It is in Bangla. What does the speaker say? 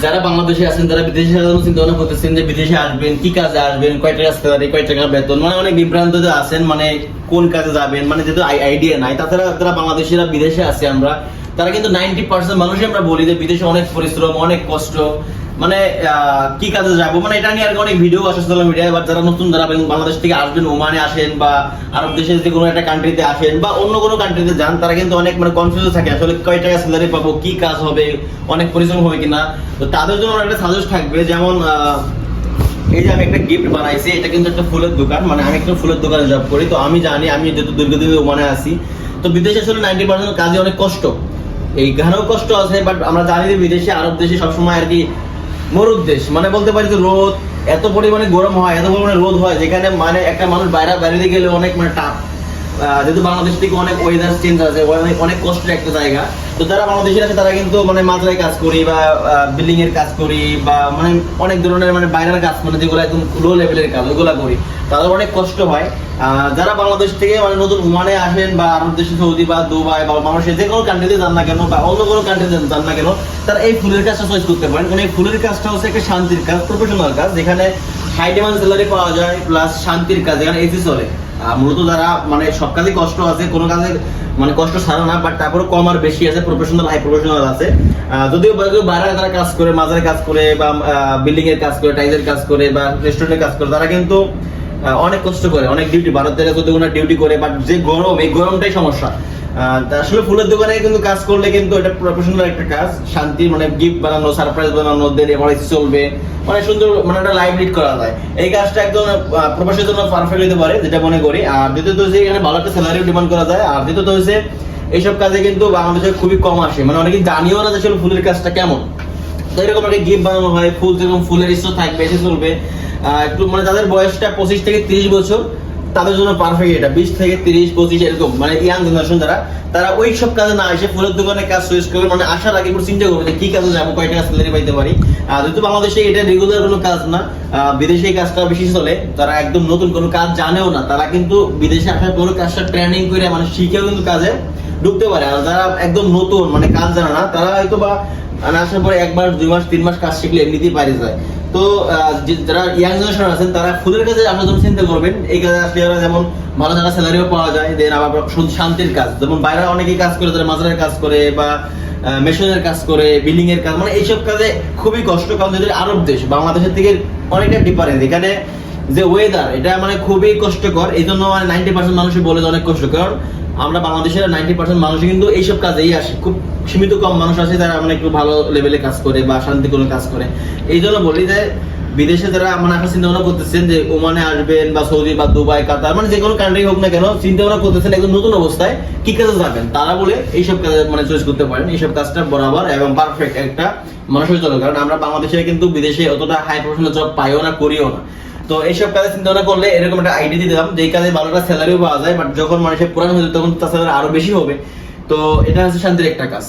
যারা বাংলাদেশে আছেন, যারা বিদেশে চিন্তা ভাবনা করতেছেন যে বিদেশে আসবেন, কি কাজে আসবেন, কয় টাকা স্যালারি, কয় টাকা বেতন, মানে অনেক বিভ্রান্ত আছেন, মানে কোন কাজে যাবেন, মানে যেহেতু আইডিয়া নাই। তাছাড়া যারা বাংলাদেশিরা বিদেশে আছে আমরা, তারা কিন্তু 90% মানুষই আমরা বলি যে বিদেশে অনেক পরিশ্রম, অনেক কষ্ট, মানে কি কাজে যাবো, মানে এটা নিয়ে আর অনেক ভিডিও আসে সোশ্যাল মিডিয়ায়। বা যারা নতুন, যারা বাংলাদেশ থেকে আসবেন, ওমানে আসেন বা আরব দেশের যে কোনো একটা কান্ট্রিতে আসেন বা অন্য কোনো কান্ট্রিতে যান, তারা কিন্তু অনেক মানে কনফিউজ থাকে আসলে কয় টাকা স্যালারি পাবো, কি কাজ হবে, অনেক পরিশ্রম হবে কিনা। তো তাদের জন্য একটা সাজেস্ট থাকবে, যেমন এই যে আমি একটা গিফট বানাইছি, এটা কিন্তু একটা ফুলের দোকান, মানে আমি একটা ফুলের দোকানে জব করি। তো আমি জানি, আমি যেহেতু দীর্ঘদিন ওমানে আছি, তো বিদেশে আসলে 90% কাজে অনেক কষ্ট, এইখানেও কষ্ট আছে। বাট আমরা জানি যে বিদেশে, আরব দেশে সবসময় আর কি মরুদ দেশ, মানে বলতে পারি যে রোদ, এত পরিমাণে গরম হয়, এত পরিমাণে রোদ হয়, যেখানে মানে একটা মানুষ বাইরে গেলে অনেক মানে টাফ। যেহেতু বাংলাদেশ থেকে অনেক ওয়েদার চেঞ্জ আছে, অনেক কষ্টের একটা জায়গা। তো যারা বাংলাদেশের আছে তারা কিন্তু মানে মাত্রায় কাজ করি বা বিল্ডিং এর কাজ করি বা মানে অনেক ধরনের মানে বাইরের কাজ, মানে যেগুলো একদম লো লেভেলের কাজ, ওগুলা করি, তাদের অনেক কষ্ট হয়। যারা বাংলাদেশ থেকে মানে নতুন ওমানে আসেন বা আরব দেশে, সৌদি বা দুবাই বা বাংলাদেশে যে কোনো কান্ট্রিতে যান না কেন বা অন্য কোনো কান্ট্রিতে যান না কেন, তারা এই ফুলের কাজটা চয়েস করতে পারেন। কারণ এই ফুলের কাজটা হচ্ছে একটা শান্তির কাজ, প্রফেশনাল কাজ, যেখানে হাই ডিমান্ড স্যালারি পাওয়া যায়, প্লাস শান্তির কাজ, যেখানে এসি চলে। মূলত যারা মানে সব কাজে কষ্ট আছে, কোনো কাজে মানে কষ্ট ছাড়া না, বাট তারপরে কম আর বেশি আছে, প্রফেশনাল, হাই প্রফেশনাল আছে। যদিও বাইরে যারা কাজ করে, মাজারে কাজ করে বা বিল্ডিং এর কাজ করে, টাইলসের কাজ করে বা রেস্টুরেন্টের কাজ করে, তারা কিন্তু অনেক কষ্ট করে, অনেক ডিউটি, 12 থেকে 14 ঘন্টা ডিউটি করে। বাট যে গরম, এই গরমটাই সমস্যা। আসলে ফুলের দোকানে কিন্তু কাজ করলে কিন্তু এটা প্রফেশনাল একটা কাজ, শান্তি, মানে গিফট বানানো, সারপ্রাইজ বানানো, এমআরআইসি চলবে, মানে সুন্দর, মানে একটা লাইভ লিড করা যায়। এই কাজটা একদম প্রফেশনের জন্য পারফেক্ট হতে পারে, যেটা মনে করি। আর দ্বিতীয়ত হচ্ছে এখানে ভালো একটা স্যালারিও ডিমান্ড করা যায়। আর দ্বিতীয়ত হচ্ছে এইসব কাজে কিন্তু বাংলাদেশে খুবই কম আসে, মানে অনেকে জানিও না যে আসলে ফুলের কাজটা কেমন। তো এরকম একটা গিফট বানানো হয়, ফুল যেরকম ফুলের স্টোর থাকবে, এসে চলবে। একটু মানে যাদের বয়সটা 25 থেকে 30 বছর, তাদের জন্য পারফেক্ট এটা। 20 থেকে 30, 25 এরকম মানে ইয়াং জেনারেশন যারা, তারা ওই সব কাজে না এসে ফুলের দোকানে কাজ চয়েস করবে, মানে আসার আগে পুরো চিন্তা করবে যে কি কাজে যাবো, কয় টাকা স্যালারি পাইতে পারি। যেহেতু বাংলাদেশে এটা রেগুলার কোনো কাজ না, বিদেশে এই কাজটা বেশি চলে। তারা একদম নতুন কোনো কাজ জানেও না, তারা কিন্তু বিদেশে আসার পর কাজটা ট্রেনিং করে মানে শিখেও কিন্তু কাজে ঢুকতে পারে। আর যারা একদম নতুন মানে কাজ জানে না, তারা হয়তো বা আসার পরে 1 মাস 2 মাস 3 মাস কাজ শিখলে এমনিতেই পারে যায়। তো যারা ইয়াং জেনারেশন আছেন, তারা ফুলের কাজে আসার জন্য চিন্তা করবেন। এই কাজে আসলে যেমন ভালো টাকা স্যালারিও পাওয়া যায়, দেন আবার শান্তির কাজ, যেমন বাইরে অনেকেই কাজ করে, তারা মাজারের কাজ করে বা মেশিনের কাজ করে, বিল্ডিং এর কাজ, মানে এইসব কাজে খুবই কষ্ট। কারণ যদি আরব দেশ বাংলাদেশের থেকে অনেকটা ডিফারেন্স, এখানে যে ওয়েদার, এটা মানে খুবই কষ্টকর। এই জন্য মানে 90% মানুষই বলে যে অনেক কষ্ট। কারণ আমরা বাংলাদেশের 90% মানুষই কিন্তু এইসব কাজেই আসে, খুব সীমিত কম মানুষ আছে যারা মানে একটু ভালো লেভেলে কাজ করে বা শান্তিপূর্ণ কাজ করে। এই জন্য বলি যে বিদেশে যারা মানে আসার চিন্তা ভাবনা করতেছেন যে ওমানে আসবেন বা সৌদি বা দুবাই, কাতার, মানে যে কোনো কান্ট্রি হোক না কেন, চিন্তা ভাবনা করতেছেন একদম নতুন অবস্থায় কি কাজে যাবেন, তারা বলে এইসব কাজে মানে চয়েস করতে পারেন। এইসব কাজটা বরাবর এবং পারফেক্ট একটা মানুষের জন্য। কারণ আমরা বাংলাদেশে কিন্তু বিদেশে অতটা হাই প্রফেশনাল জব পাইও না, করিও না। তো এইসব কাজে চিন্তা ভাবনা করলে এরকম একটা আইডিয়া দিয়ে দিলাম, যে এই কাজে ভালো একটা স্যালারিও পাওয়া যায়, বাট যখন মানুষের পুরান হয়ে যায় তখন তার স্যালারি আরো বেশি হবে। তো এটা হচ্ছে শান্তির একটা কাজ।